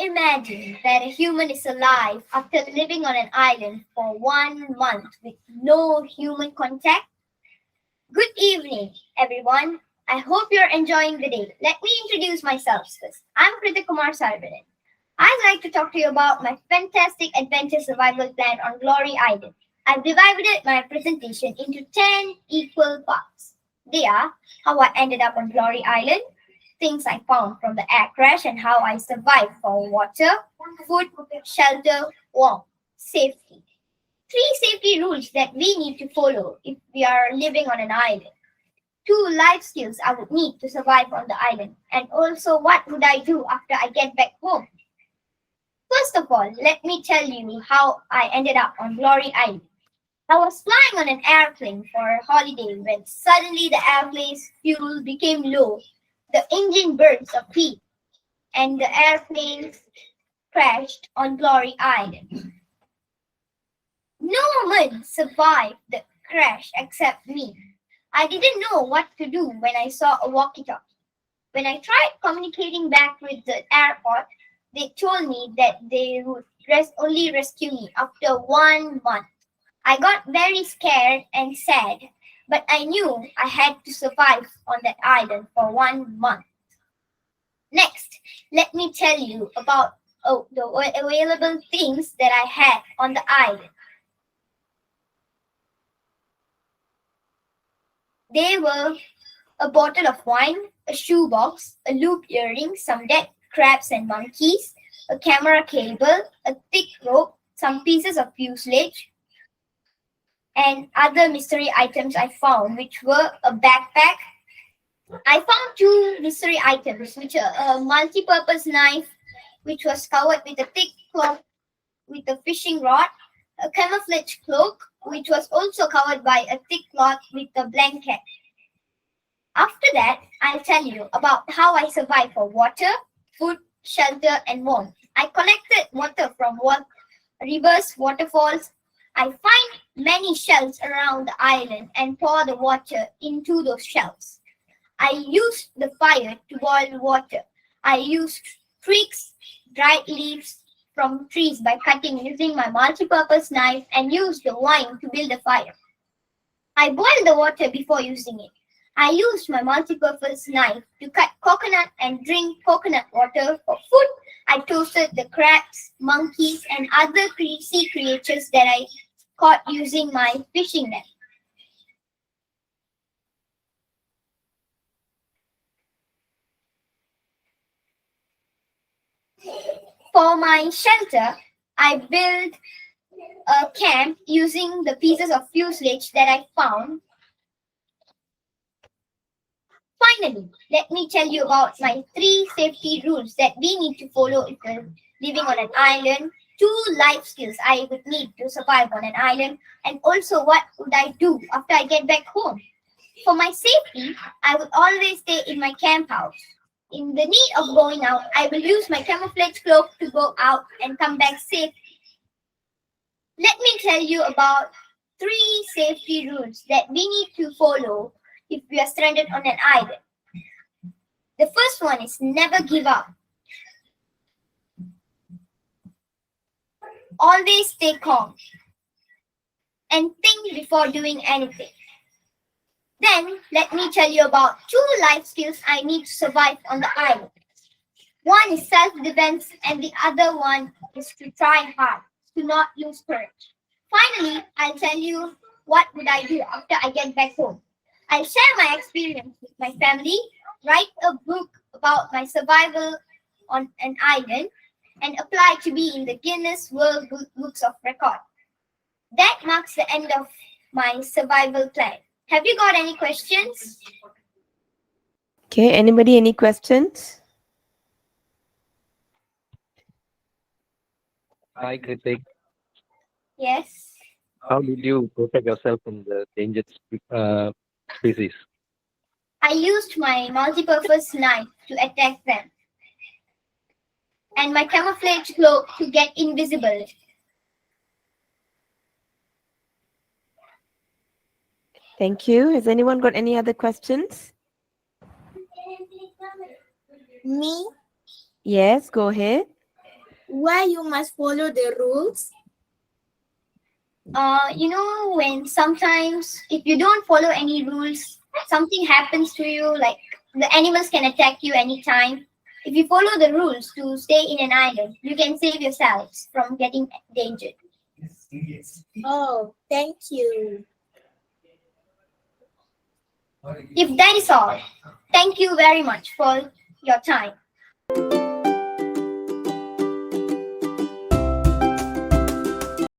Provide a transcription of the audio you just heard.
imagine that a human is alive after living on an island for 1 month with no human contact? Good evening, everyone. I hope you're enjoying the day. Let me introduce myself first. I'm Krita Kumar Sarvanan. I'd like to talk to you about my fantastic adventure survival plan on Glory Island. I've divided my presentation into 10 equal parts. They are how I ended up on Glory Island, things I found from the air crash and how I survived for water, food, shelter, warmth, safety. Three safety rules that we need to follow if we are living on an island. 2 life skills I would need to survive on the island, and also what would I do after I get back home. First of all, let me tell you how I ended up on Glory Island. I was flying on an airplane for a holiday when suddenly the airplane's fuel became low, the engine burst of heat, and the airplane crashed on Glory Island. No one survived the crash except me. I didn't know what to do when I saw a walkie-talkie. When I tried communicating back with the airport, they told me that they would only rescue me after 1 month. I got very scared and sad, but I knew I had to survive on that island for 1 month. Next, let me tell you about the available things that I had on the island. They were a bottle of wine, a shoebox, a loop earring, some dead crabs and monkeys, a camera cable, a thick rope, some pieces of fuselage, and other mystery items I found, which were a backpack. I found 2 mystery items, which are a multi-purpose knife, which was covered with a thick cloth with a fishing rod, a camouflage cloak, which was also covered by a thick cloth with a blanket. After that, I'll tell you about how I survived for water, food, shelter, and warmth. I collected water from rivers, waterfalls. I find many shells around the island and pour the water into those shells. I used the fire to boil water. I used twigs, dried leaves from trees by cutting using my multi-purpose knife and used the wine to build a fire. I boiled the water before using it. I used my multi-purpose knife to cut coconut and drink coconut water for food. I toasted the crabs, monkeys, and other sea creatures that I caught using my fishing net. For my shelter, I built a camp using the pieces of fuselage that I found. Finally, let me tell you about my 3 safety rules that we need to follow if we're living on an island, 2 life skills I would need to survive on an island, and also what would I do after I get back home. For my safety, I would always stay in my camp house. In the need of going out, I will use my camouflage cloak to go out and come back safe. Let me tell you about 3 safety rules that we need to follow if we are stranded on an island. The first one is never give up. Always stay calm and think before doing anything. Then let me tell you about 2 life skills I need to survive on the island. One is self-defense and the other one is to try hard, to not lose courage. Finally, I'll tell you what would I do after I get back home. I'll share my experience with my family, write a book about my survival on an island, and apply to be in the Guinness World Books of Record. That marks the end of my survival plan. Have you got any questions? Okay, anybody, any questions? Hi, Kritik. Yes. How did you protect yourself from the endangered species? I used my multi-purpose knife to attack them, and my camouflage cloak to get invisible. Thank you. Has anyone got any other questions? Me? Yes, go ahead. why you must follow the rules? When sometimes if you don't follow any rules, something happens to you, like the animals can attack you anytime. If you follow the rules to stay in an island, you can save yourselves from getting endangered. Oh, thank you. If that is all, thank you very much for your time.